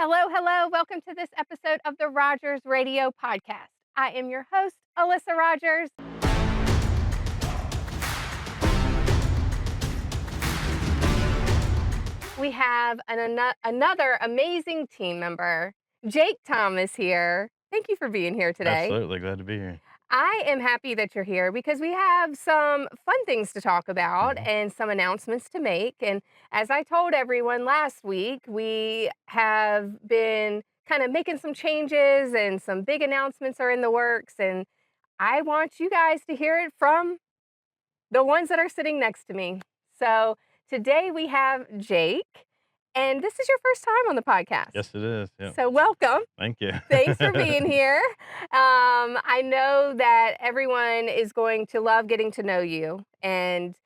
Hello, hello. Welcome to this episode of the Rogers Radio Podcast. I am your host, Alyssa Rogers. We have another amazing team member, Jake Thomas, here. Thank you for being here today. Absolutely, glad to be here. I am happy that you're here because we have some fun things to talk about Mhm. and some announcements to make. And as I told everyone last week, we have been kind of making some changes and some big announcements are in the works. And I want you guys to hear it from the ones that are sitting next to me. So today we have Jake, and this is your first time on the podcast. Yes, it is, yep. So welcome. Thank you. Thanks for being here. I know that everyone is going to love getting to know you, and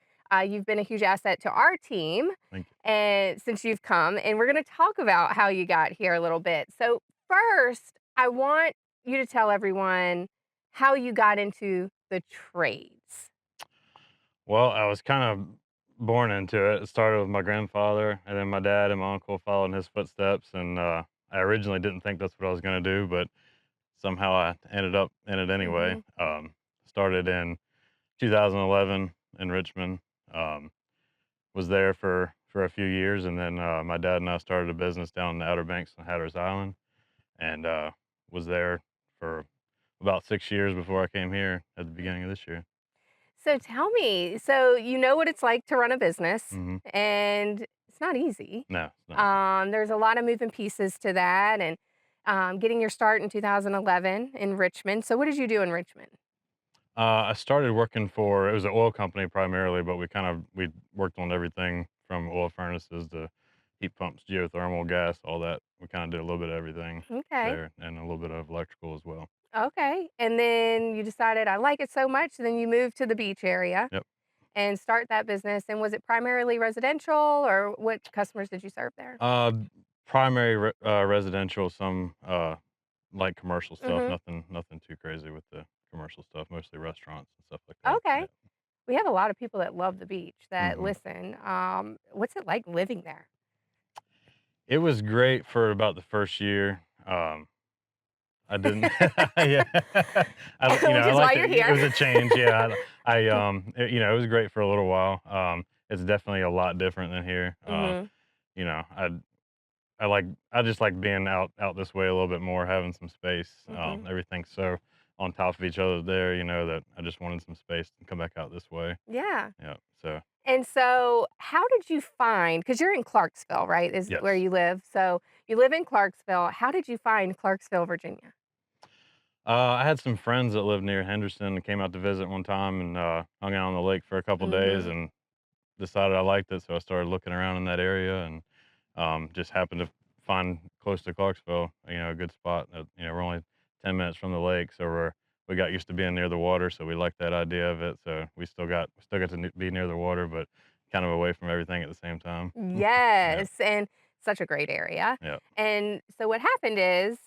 you've been a huge asset to our team, Thank you. and since you've come, and we're going to talk about how you got here a little bit. So first, I want you to tell everyone how you got into the trades. Well, I was kind of born into it. It started with my grandfather, and then my dad and my uncle followed in his footsteps, and, I originally didn't think that's what I was gonna do, but somehow I ended up in it anyway. Hmm. Started in 2011 in Richmond, was there for a few years, and then, my dad and I started a business down in the Outer Banks on Hatteras Island, and, was there for about 6 years before I came here at the beginning of this year. So tell me, so you know what it's like to run a business, Mhm. and it's not easy. No, it's not. There's a lot of moving pieces to that, and getting your start in 2011 in Richmond. So what did you do in Richmond? I started working for it was an oil company primarily, but we worked on everything from oil furnaces to heat pumps, geothermal, gas, all that. We kinda did a little bit of everything Okay, there and a little bit of electrical as well. okay. And then you decided I like it so much, then you moved to the beach area Yep. and start that business. And was it primarily residential, or what customers did you serve there? Uh, primary residential, some, light commercial stuff, Hmm. nothing too crazy with the commercial stuff, mostly restaurants and stuff like that. Okay. Yeah. We have a lot of people that love the beach that Mhm. listen. What's it like living there? It was great for about the first year. I didn't yeah. Which I is why liked you're it. It here. was a change, yeah. It was great for a little while. It's definitely a lot different than here. Mhm, You know, I I just like being out this way a little bit more, having some space. mhm. Everything's so on top of each other there, that I just wanted some space to come back out this way. Yeah. Yeah, so And so, how did you find? Because 'cause you're in Clarksville, right, is where yes. you live? So, you live in Clarksville. How did you find Clarksville, Virginia? I had some friends that lived near Henderson that came out to visit one time and, hung out on the lake for a couple days Mhm, and decided I liked it, so I started looking around in that area and, just happened to find close to Clarksville, a good spot. We're only 10 minutes from the lake, so we got used to being near the water, so we liked that idea of it. So we still got to be near the water, but kind of away from everything at the same time. Yeah, yes, and such a great area. yeah. And so what happened is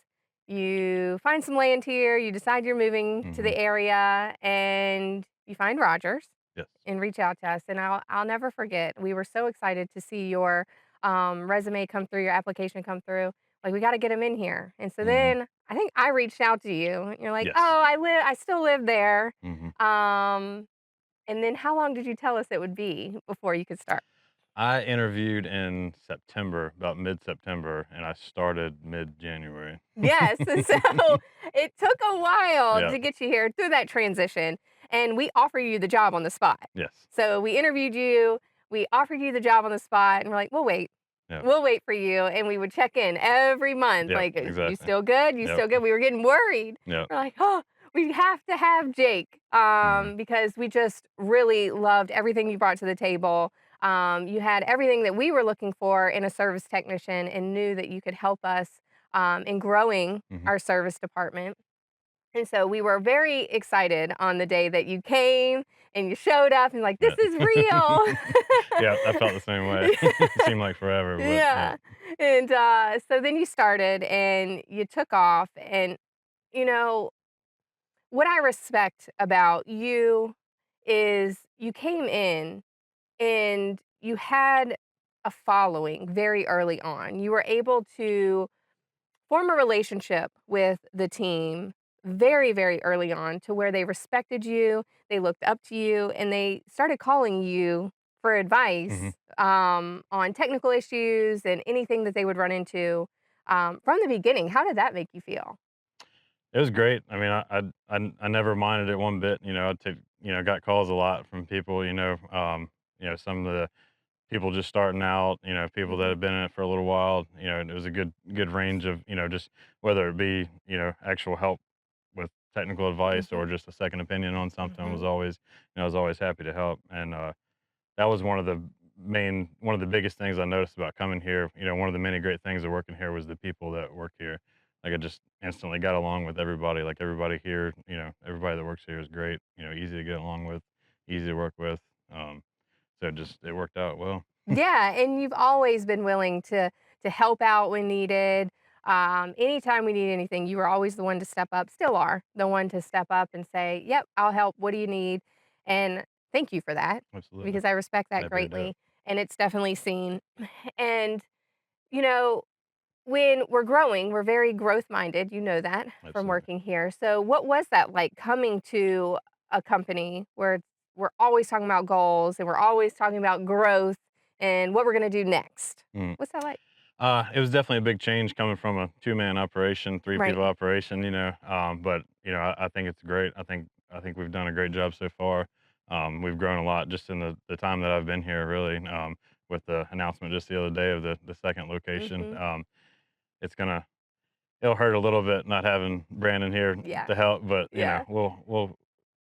you find some land here, you decide you're moving to Mhm. the area, and you find Rogers Yes. and reach out to us, and I'll never forget, we were so excited to see your, resume come through, your application come through, like, "We gotta get him in here," and so Mhm. then I think I reached out to you, and you're like, Yes. "Oh, I still live there," Mhm. um, and then how long did you tell us it would be before you could start? I interviewed in September, about mid-September, and I started mid-January. Yes, and so it took a while Yeah. to get you here through that transition, and we offered you the job on the spot. Yes. So we interviewed you, we offered you the job on the spot, and we're like, "We'll wait. Yep. We'll wait for you," and we would check in every month, Yep. like, "You Exactly. still good? You Yep. still good?" We were getting worried. Yep. We're like, "Oh, we have to have Jake," Mhm. because we just really loved everything you brought to the table. You had everything that we were looking for in a service technician and knew that you could help us in growing Mhm. our service department. And so we were very excited on the day that you came and you showed up and like, this Yeah. is real. Yeah, I felt the same way. It seemed like forever, but yeah. Yeah. And so then you started and you took off. And, you know, what I respect about you is you came in and you had a following very early on. You were able to form a relationship with the team very, very early on to where they respected you, they looked up to you, and they started calling you for Mhm. advice, on technical issues and anything that they would run into, from the beginning. How did that make you feel? It was great. I mean, I never minded it one bit, I'd take got calls a lot from people, some of the people just starting out, people that Mhm, have been in it for a little while, and it was a good range of, just whether it be, actual help with technical advice or mhm, just a second opinion on something was mhm, always, I was always happy to help. And that was one of the biggest things I noticed about coming here. One of the many great things of working here was the people that work here. Like I just instantly got along with everybody. Like everybody here, everybody that works here is great. Easy to get along with, easy to work with. Um, so it worked out well. Yeah, and you've always been willing to help out when needed. Anytime we need anything, you were always the one to step up, still are the one to step up and say, "Yep, I'll help. What do you need?" And thank you for that Absolutely. because I respect that Happy to do it. greatly, and it's definitely seen. And you know, when we're growing, we're very growth minded. You know that from Absolutely. working here. So, what was that like coming to a company where we're always talking about goals and we're always talking about growth and what we're going to do next? Mm. What's that like? It was definitely a big change coming from a two-man operation, three Right. people operation, but I think it's great. I think we've done a great job so far. We've grown a lot just in the time that I've been here, really. With the announcement just the other day of the second location, Mhm. it's gonna it'll hurt a little bit not having Brandon here Yeah. to help, but Yeah.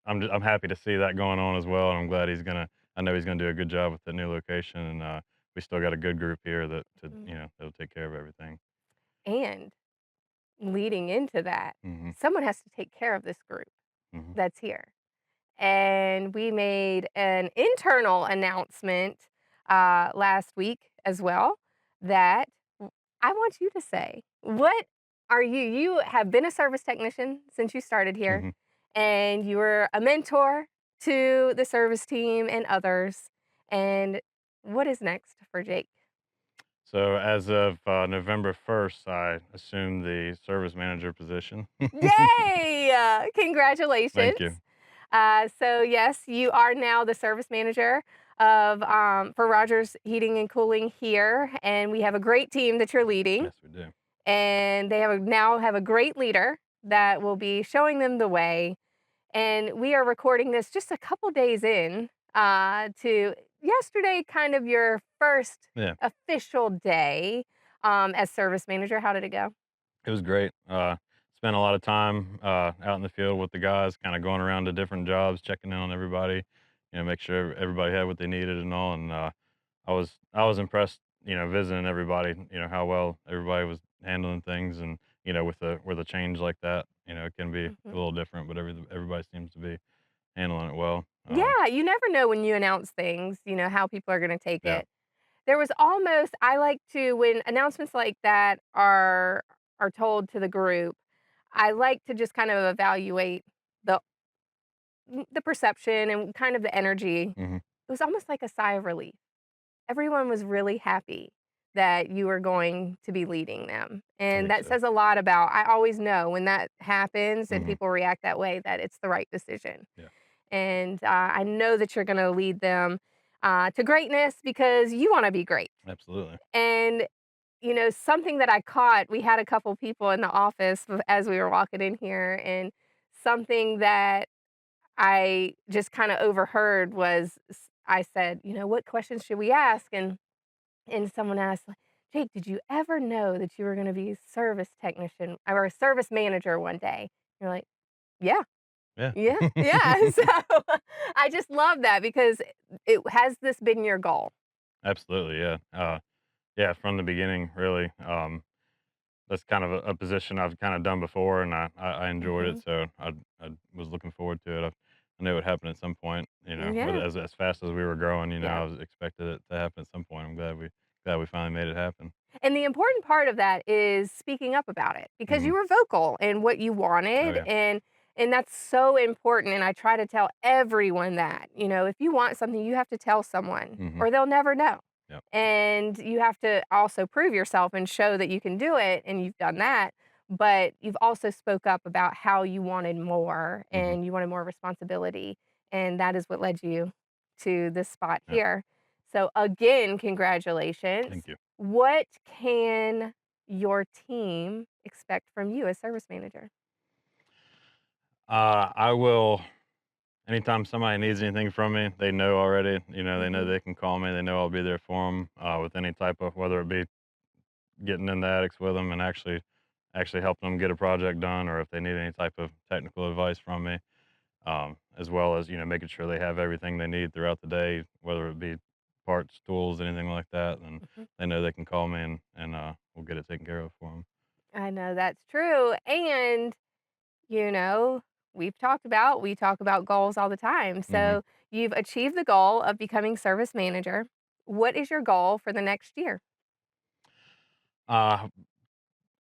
I'm happy to see that going on as well, and I'm glad I know he's gonna do a good job with the new location, and we still got a good group here Mhm. that'll take care of everything. And leading into that, Mhm, someone has to take care of this group mhm, that's here. And we made an internal announcement last week as well that I want you to say, what are you? You have been a service technician since you started here, mhm. and you were a mentor to the service team and others. And what is next for Jake? So as of November 1st, I assumed the service manager position. Yay! Congratulations. Thank you. So yes, you are now the service manager of for Rogers Heating and Cooling here, and we have a great team that you're leading, Yes, we do. and they now have a great leader that will be showing them the way. And we are recording this just a couple days in to yesterday, kind of your first Yeah, official day as service manager. How did it go? it was great. Spent a lot of time out in the field with the guys, kind of going around to different jobs, checking in on everybody, make sure everybody had what they needed and all. And I was impressed, visiting everybody, how well everybody was handling things, and with a change like that, it can be a Mhm. little different, but everybody seems to be handling it well. Yeah, you never know when you announce things, how people are gonna take Yeah. it. There was almost I like to when announcements like that are told to the group, I like to just kind of evaluate the the perception and kind of the energy. Hmm. It was almost like a sigh of relief. Everyone was really happy that you were going to be leading them, I and think that so. says a lot about I always know when that happens and Hmm. people react that way that it's the right decision. Yeah. And, I know that you're gonna lead them, to greatness because you wanna be great. Absolutely. And, something that I caught, we had a couple people in the office as we were walking in here, and something that I just kinda overheard was I said, "What questions should we ask?" And someone asked, like, "Jake, did you ever know that you were gonna be a service technician or a service manager one day?" You're like, "Yeah." Yeah. Yeah, yeah, so I just love that because it has this been your goal? Absolutely. Yeah. Yeah. From the beginning, really. That's kind of a position I've kind of done before, and I enjoyed it. Mhm. So I was looking forward to it. I knew it would happen at some point. With Yeah, as fast as we were growing, yeah, I was expected it to happen at some point. I'm glad we finally made it happen. and the important part of that is speaking up about it because Hmm. you were vocal in what you Oh wanted, yeah. and that's so important, and I try to tell everyone that, if you want something, you have to tell someone Hmm. or they'll never know. Yep. And you have to also prove yourself and show that you can do it, and you've done that, but you've also spoke up about how you wanted more Mhm. and you wanted more responsibility, and that is what led you to this spot Yeah. here. So again, congratulations. Thank you. What can your team expect from you as service manager? I will anytime somebody needs anything from me, they know already, they know Mhm, they can call me, they know I'll be there for them, with any type of whether it be getting in the attics with them and actually helping them get a project done, or if they need any type of technical advice from me, as well as, making sure they have everything they need throughout the day, whether it be parts, tools, anything like that, then mhm. they know they can call me and we'll get it taken care of for them. I know that's true, and you know, we talk about goals all the time. Mhm. So you've achieved the goal of becoming service manager. What is your goal for the next year? Uh,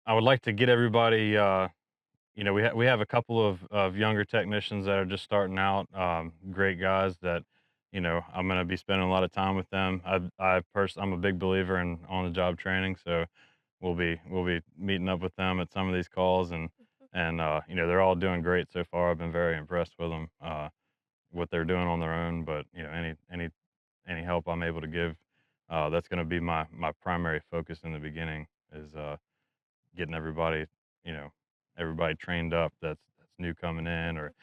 I would like to get everybody, we have a couple of younger technicians that are just starting out, great guys that, I'm gonna be spending a lot of time with them. I'm a big believer in on-the-job training, so we'll be meeting up with them at some of these calls and they're all doing great so far. I've been very impressed with them, what they're doing on their own, but, any help I'm able to give, that's gonna be my primary focus in the beginning is, getting everybody, you know, everybody trained up that's new coming in or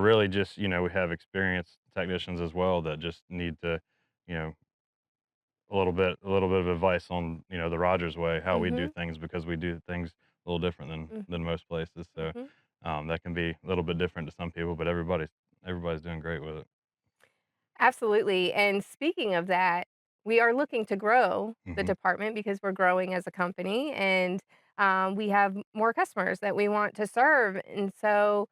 really just, we have experienced technicians as well that just need to, you know, a little bit of advice on, the Rogers way, how we do Mhm, things because we do things a little different than mhm, most places. So mhm. that can be a little bit different to some people, but everybody's doing great with it. Absolutely. And speaking of that, we are looking to grow the Hmm. department because we're growing as a company and we have more customers that we want to serve. And so,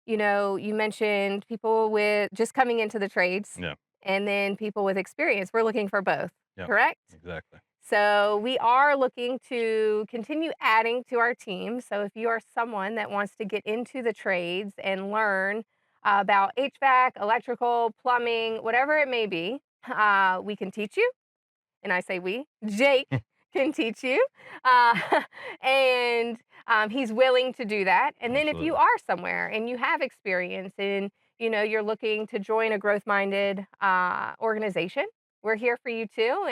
you mentioned people with just coming into the trades Yeah. and then people with experience. We're looking for both, Yep. correct? Exactly. So we are looking to continue adding to our team. So if you are someone that wants to get into the trades and learn about HVAC, electrical, plumbing, whatever it may be, we can teach you. And I say we, Jake can teach you. Uh, and he's willing to do that. And then if you Absolutely. are somewhere and you have experience and you're looking to join a growth minded organization, we're here for you too.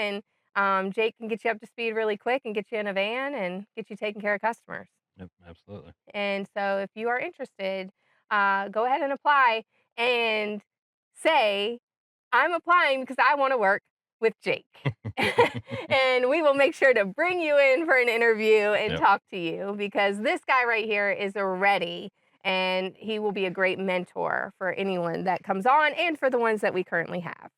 And Jake can get you up to speed really quick and get you in a van and get you taking care of customers. Yep. Absolutely. And so if you are interested, go ahead and apply and say, I'm applying because I want to work with Jake. And we will make sure to bring you in for an interview and Yep. talk to you because this guy right here is ready and he will be a great mentor for anyone that comes on and for the ones that we currently have.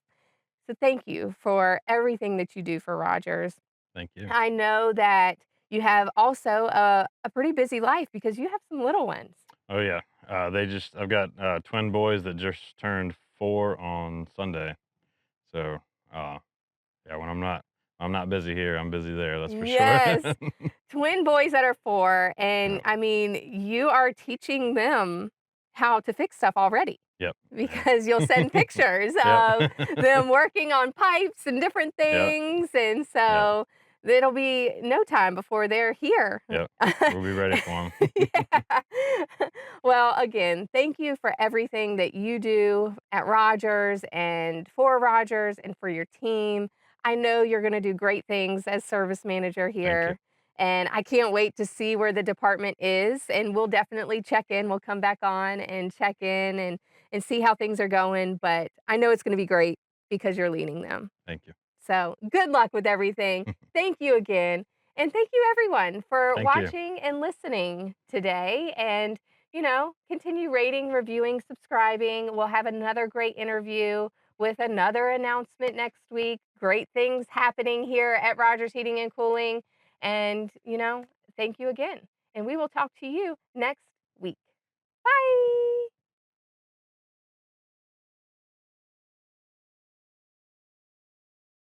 So thank you for everything that you do for Rogers. Thank you. I know that you have also a pretty busy life because you have some little ones. Oh yeah. I've got twin boys that just turned 4 on Sunday. So uh, yeah, when I'm not busy here, I'm busy there. That's for sure. Yes, twin boys that are 4, and Yeah. I mean, you are teaching them how to fix stuff already Yep. I am. because you'll send pictures Yep. of them working on pipes and different Yep. things, and Yep. so it'll be no time before they're here. Yep. We'll be ready for them. Yeah. Well, again, thank you for everything that you do at Rogers and for Rogers and for your team. I know you're gonna do great things as service manager Thank you. here, and I can't wait to see where the department is, and we'll definitely check in. We'll come back on and check in and see how things are going, but I know it's gonna be great because you're leading them. Thank you. So, good luck with everything. Thank you again. And thank you everyone for Thank you. watching and listening today. And, continue rating, reviewing, subscribing. We'll have another great interview with another announcement next week. Great things happening here at Rogers Heating and Cooling. And, thank you again. And we will talk to you next week. Bye.